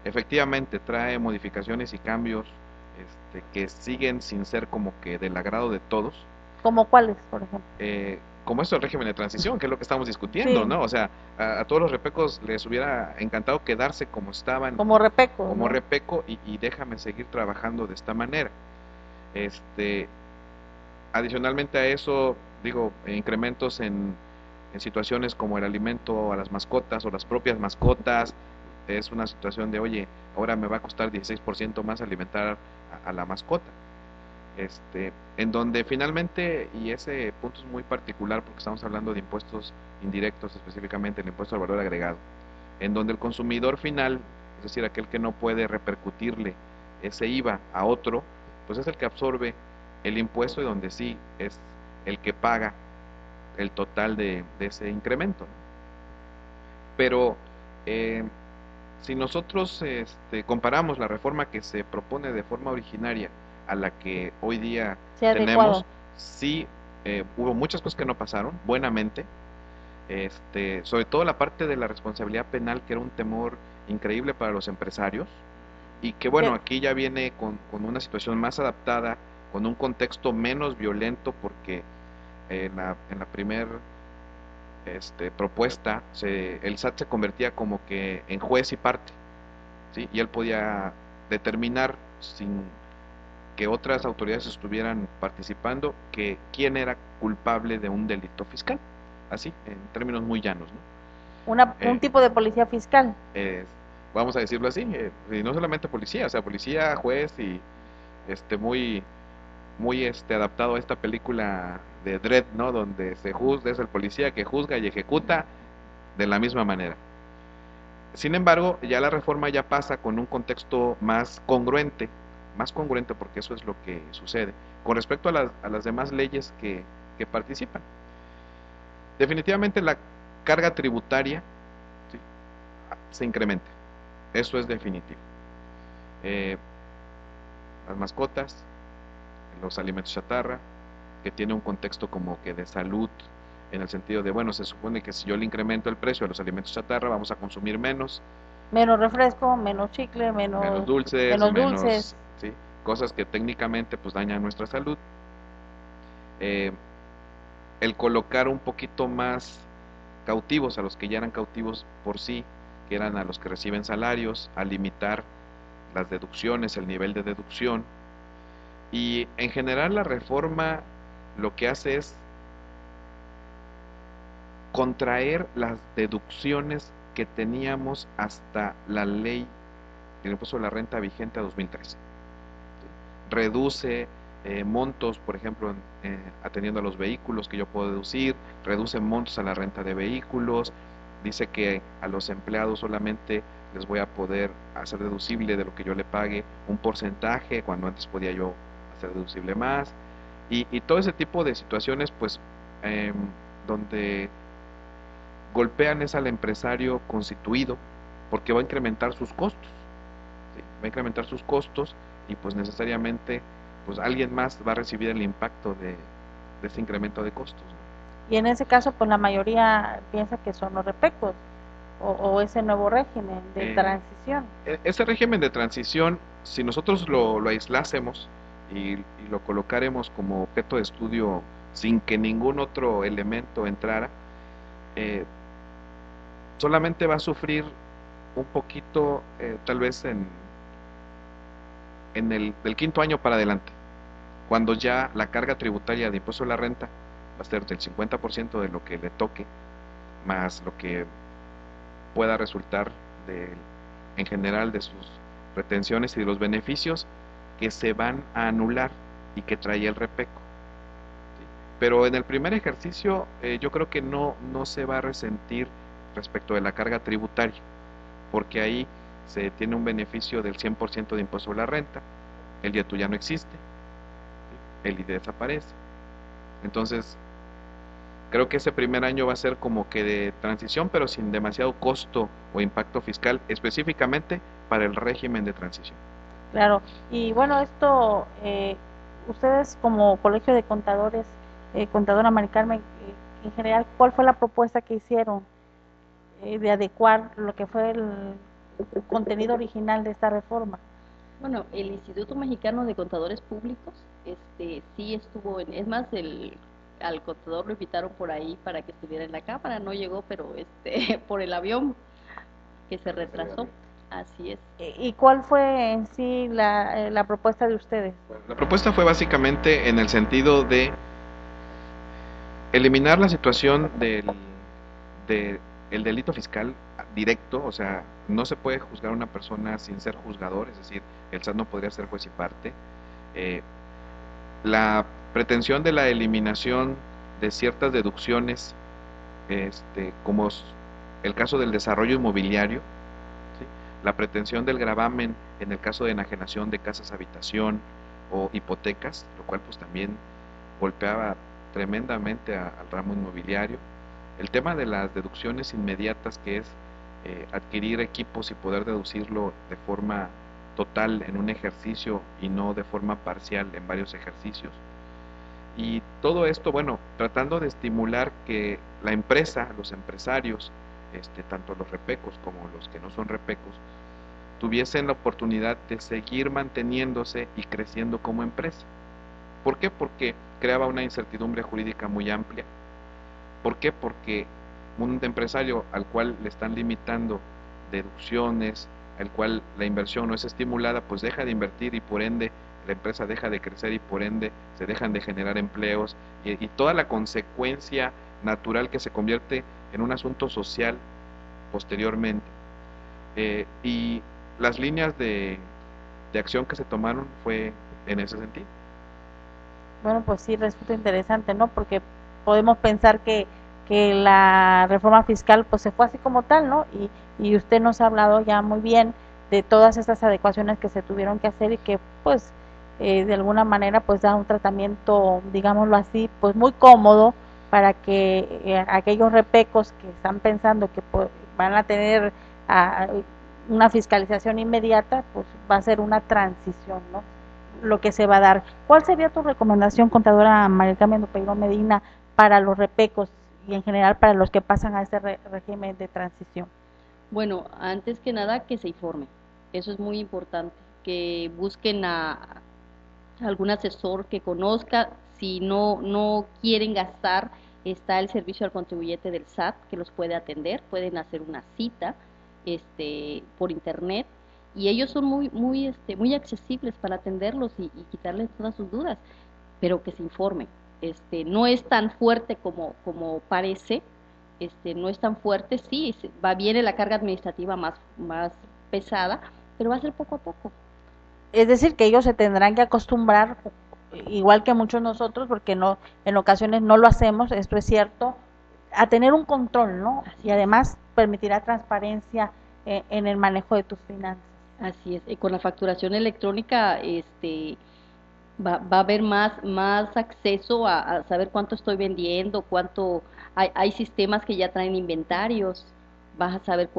Efectivamente, trae modificaciones y cambios que siguen sin ser como que del agrado de todos, ¿Como cuáles, por ejemplo? como esto del régimen de transición, que es lo que estamos discutiendo, Sí, ¿no? O sea, a todos los repecos les hubiera encantado quedarse como estaban, como repeco, como ¿no? repeco, y déjame seguir trabajando de esta manera. Este, Adicionalmente a eso, digo, incrementos en situaciones como el alimento a las mascotas o las propias mascotas, es una situación de, oye, ahora me va a costar 16% más alimentar a la mascota. En donde finalmente, y ese punto es muy particular porque estamos hablando de impuestos indirectos, específicamente el impuesto al valor agregado, en donde el consumidor final, es decir, aquel que no puede repercutirle ese IVA a otro, pues es el que absorbe el impuesto y donde sí es el que paga el total de ese incremento. Pero eh, si nosotros comparamos la reforma que se propone de forma originaria a la que hoy día Sea adecuado. tenemos, sí hubo muchas cosas que no pasaron, buenamente, sobre todo la parte de la responsabilidad penal, que era un temor increíble para los empresarios, y que bueno, Que- aquí ya viene con una situación más adaptada, con un contexto menos violento, porque en la primer propuesta, el SAT se convertía como que en juez y parte, ¿sí? Y él podía determinar, sin que otras autoridades estuvieran participando, que quién era culpable de un delito fiscal, así, en términos muy llanos, ¿no? un tipo de policía fiscal. Eh, Vamos a decirlo así, y no solamente policía, o sea, policía, juez y muy muy adaptado a esta película de Dredd, ¿no? Donde se juzga, es el policía que juzga y ejecuta de la misma manera. Sin embargo, ya la reforma ya pasa con un contexto más congruente porque eso es lo que sucede, con respecto a las demás leyes que participan. Definitivamente la carga tributaria, ¿sí?, se incrementa, eso es definitivo. Eh, las mascotas, los alimentos chatarra, que tiene un contexto como que de salud, en el sentido de, bueno, se supone que si yo le incremento el precio a los alimentos chatarra, vamos a consumir menos, Menos refresco, menos chicle, menos dulces, menos dulces. ¿sí?, cosas que técnicamente pues dañan nuestra salud. El colocar un poquito más cautivos a los que ya eran cautivos por sí, que eran a los que reciben salarios, a limitar las deducciones, el nivel de deducción. Y en general la reforma lo que hace es contraer las deducciones que teníamos hasta la ley del impuesto a la renta vigente a 2013. Reduce montos, por ejemplo, atendiendo a los vehículos que yo puedo deducir, reduce montos a la renta de vehículos, dice que a los empleados solamente les voy a poder hacer deducible de lo que yo le pague un porcentaje, cuando antes podía yo hacer deducible más, y todo ese tipo de situaciones, pues, donde golpean es al empresario constituido, porque va a incrementar sus costos, ¿sí? Va a incrementar sus costos y pues necesariamente pues alguien más va a recibir el impacto de ese incremento de costos, ¿no? Y en ese caso, pues la mayoría piensa que son los repecos o ese nuevo régimen de transición. Ese régimen de transición, si nosotros lo aislásemos y lo colocáramos como objeto de estudio sin que ningún otro elemento entrara, solamente va a sufrir un poquito, tal vez del quinto año para adelante, cuando ya la carga tributaria de impuesto a la renta va a ser del 50% de lo que le toque, más lo que pueda resultar en general de sus retenciones y de los beneficios que se van a anular y que trae el repeco. ¿Sí? Pero en el primer ejercicio yo creo que no se va a resentir respecto de la carga tributaria, porque ahí se tiene un beneficio del 100% de impuesto a la renta, el IETU ya no existe, ¿sí? El IDE desaparece. Entonces, creo que ese primer año va a ser como que de transición, pero sin demasiado costo o impacto fiscal, específicamente para el régimen de transición. Claro, y bueno, esto, ustedes como Colegio de Contadores, contadora Mari Carmen, en general, ¿cuál fue la propuesta que hicieron de adecuar lo que fue el contenido original de esta reforma? Bueno, el Instituto Mexicano de Contadores Públicos, sí estuvo es más, al contador lo invitaron por ahí para que estuviera en la cámara, no llegó, pero por el avión que se retrasó, así es. ¿Y cuál fue en sí la propuesta de ustedes? Bueno, la propuesta fue básicamente en el sentido de eliminar la situación de el delito fiscal directo, o sea, no se puede juzgar a una persona sin ser juzgador, es decir, el SAT no podría ser juez y parte. La pretensión de la eliminación de ciertas deducciones, como el caso del desarrollo inmobiliario, ¿sí? La pretensión del gravamen en el caso de enajenación de casas habitación o hipotecas, lo cual pues también golpeaba tremendamente al ramo inmobiliario. El tema de las deducciones inmediatas, que es adquirir equipos y poder deducirlo de forma total en un ejercicio y no de forma parcial en varios ejercicios. Y todo esto, bueno, tratando de estimular que la empresa, los empresarios, tanto los repecos como los que no son repecos, tuviesen la oportunidad de seguir manteniéndose y creciendo como empresa. ¿Por qué? Porque creaba una incertidumbre jurídica muy amplia. ¿Por qué? Porque un empresario al cual le están limitando deducciones, al cual la inversión no es estimulada, pues deja de invertir y por ende la empresa deja de crecer y por ende se dejan de generar empleos y toda la consecuencia natural que se convierte en un asunto social posteriormente. Y las líneas de acción que se tomaron fue en ese sentido. Bueno, pues sí, resulta interesante, ¿no? Porque podemos pensar que la reforma fiscal pues se fue así como tal, ¿no? Y usted nos ha hablado ya muy bien de todas estas adecuaciones que se tuvieron que hacer y que pues de alguna manera pues da un tratamiento, digámoslo así, pues muy cómodo para que aquellos repecos que están pensando que pues, van a tener una fiscalización inmediata, pues va a ser una transición, ¿no? Lo que se va a dar. ¿Cuál sería tu recomendación, contadora María Carmen Peiro Medina, para los repecos y en general para los que pasan a este régimen de transición? Bueno, antes que nada que se informe, eso es muy importante, que busquen a algún asesor que conozca, si no quieren gastar, está el servicio al contribuyente del SAT que los puede atender, pueden hacer una cita por internet y ellos son muy accesibles para atenderlos y quitarles todas sus dudas, pero que se informen. No es tan fuerte como parece, no es tan fuerte, sí, viene la carga administrativa más pesada, pero va a ser poco a poco. Es decir, que ellos se tendrán que acostumbrar, igual que muchos nosotros, porque no, en ocasiones no lo hacemos, esto es cierto, a tener un control, ¿no? Y además permitirá transparencia en el manejo de tus finanzas. Así es, con la facturación electrónica, va a haber más acceso a saber cuánto estoy vendiendo, hay sistemas que ya traen inventarios, vas a saber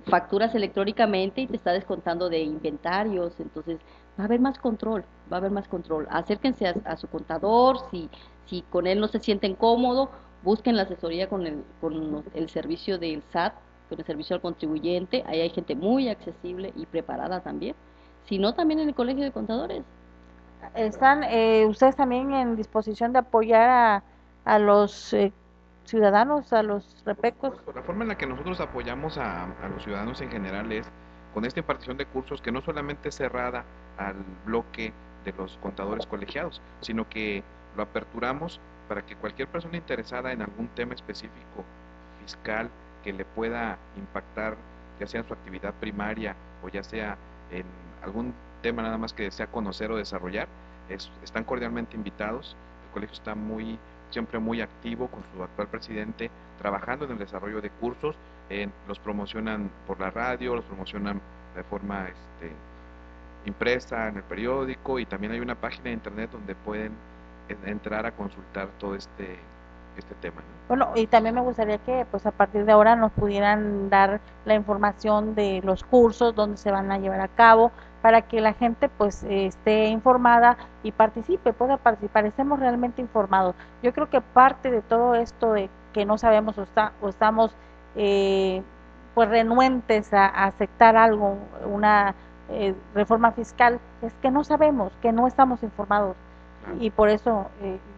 facturas electrónicamente y te está descontando de inventarios, entonces va a haber más control, acérquense a su contador, si con él no se sienten cómodos, busquen la asesoría con el servicio del SAT, con el servicio al contribuyente, ahí hay gente muy accesible y preparada también, si no también en el Colegio de Contadores. ¿Están ustedes también en disposición de apoyar a los ciudadanos, a los repecos? Pues la forma en la que nosotros apoyamos a los ciudadanos en general es con esta impartición de cursos que no solamente es cerrada al bloque de los contadores colegiados, sino que lo aperturamos para que cualquier persona interesada en algún tema específico fiscal que le pueda impactar, ya sea en su actividad primaria o ya sea en algún tema nada más que desea conocer o desarrollar, están cordialmente invitados. El colegio está siempre muy activo con su actual presidente, trabajando en el desarrollo de cursos. Los promocionan por la radio, los promocionan de forma impresa en el periódico, y también hay una página de internet donde pueden entrar a consultar todo este tema, ¿no? Bueno, y también me gustaría que pues a partir de ahora nos pudieran dar la información de los cursos, donde se van a llevar a cabo, para que la gente pues esté informada y pueda participar, estemos realmente informados. Yo creo que parte de todo esto de que no sabemos o estamos pues renuentes a aceptar algo, una reforma fiscal, es que no sabemos, que no estamos informados. Y por eso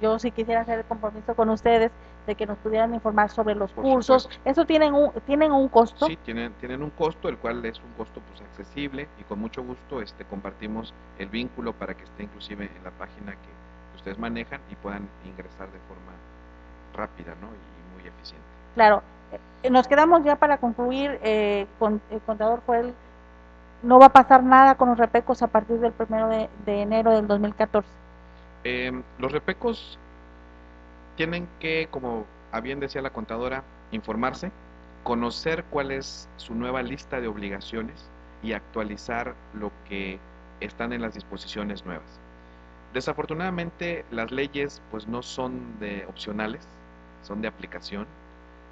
yo sí quisiera hacer el compromiso con ustedes de que nos pudieran informar sobre los cursos. ¿Eso tienen un costo? Sí, tienen un costo, el cual es un costo pues accesible, y con mucho gusto compartimos el vínculo para que esté inclusive en la página que ustedes manejan y puedan ingresar de forma rápida, ¿no? Y muy eficiente. Claro. Nos quedamos ya para concluir con el contador Joel. No va a pasar nada con los repecos a partir del 1 de enero del 2014. Los repecos tienen que, como a bien decía la contadora, informarse, conocer cuál es su nueva lista de obligaciones y actualizar lo que están en las disposiciones nuevas. Desafortunadamente las leyes pues no son opcionales, son de aplicación.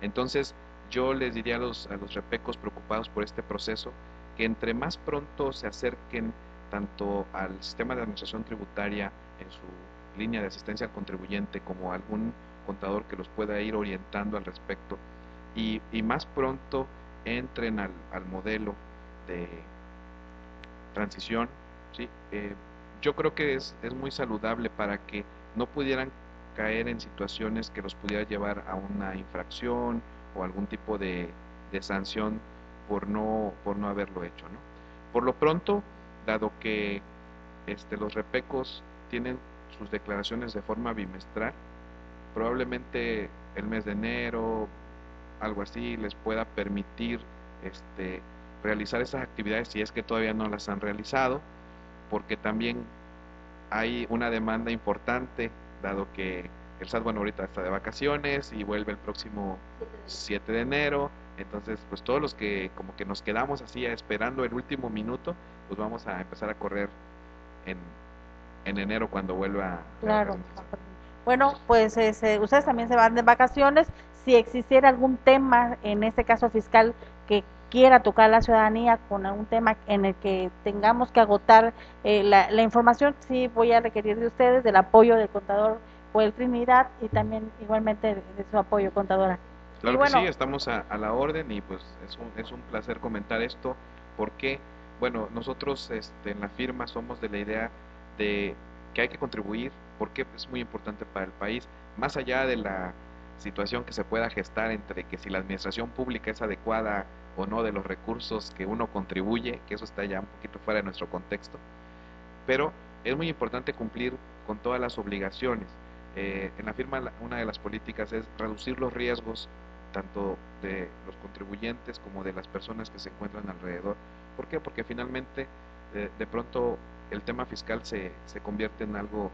Entonces yo les diría a los repecos preocupados por este proceso que entre más pronto se acerquen tanto al sistema de administración tributaria en su línea de asistencia al contribuyente como a algún contador que los pueda ir orientando al respecto, y más pronto entren al modelo de transición, ¿sí? Yo creo que es muy saludable para que no pudieran caer en situaciones que los pudiera llevar a una infracción o algún tipo de sanción por no haberlo hecho, ¿no? Por lo pronto, dado que los repecos tienen sus declaraciones de forma bimestral, probablemente el mes de enero, algo así, les pueda permitir realizar esas actividades si es que todavía no las han realizado, porque también hay una demanda importante, dado que el SAT, bueno, ahorita está de vacaciones y vuelve el próximo 7 de enero, entonces pues todos los que como que nos quedamos así esperando el último minuto, pues vamos a empezar a correr en enero cuando vuelva. Claro. Bueno, pues ustedes también se van de vacaciones. Si existiera algún tema, en este caso fiscal, que quiera tocar la ciudadanía con algún tema en el que tengamos que agotar la información, sí voy a requerir de ustedes del apoyo del contador Joel Trinidad y también igualmente de su apoyo, contadora. Claro que sí, estamos a la orden, y pues es un placer comentar esto, porque bueno, nosotros en la firma somos de la idea de que hay que contribuir, porque es muy importante para el país, más allá de la situación que se pueda gestar entre que si la administración pública es adecuada o no de los recursos que uno contribuye, que eso está ya un poquito fuera de nuestro contexto, pero es muy importante cumplir con todas las obligaciones. En la firma una de las políticas es reducir los riesgos tanto de los contribuyentes como de las personas que se encuentran alrededor. ¿Por qué? Porque finalmente de pronto el tema fiscal se convierte en algo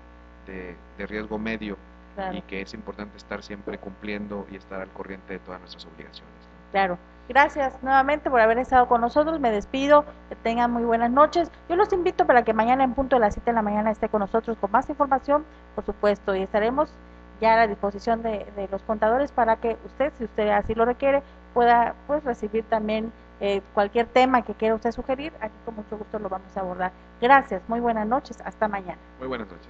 de riesgo medio, claro, y que es importante estar siempre cumpliendo y estar al corriente de todas nuestras obligaciones, ¿no? Claro. Gracias nuevamente por haber estado con nosotros, me despido, que tengan muy buenas noches. Yo los invito para que mañana en punto de las 7 de la mañana esté con nosotros con más información, por supuesto, y estaremos ya a la disposición de los contadores para que usted, si usted así lo requiere, pueda pues recibir también cualquier tema que quiera usted sugerir. Aquí con mucho gusto lo vamos a abordar. Gracias, muy buenas noches, hasta mañana. Muy buenas noches.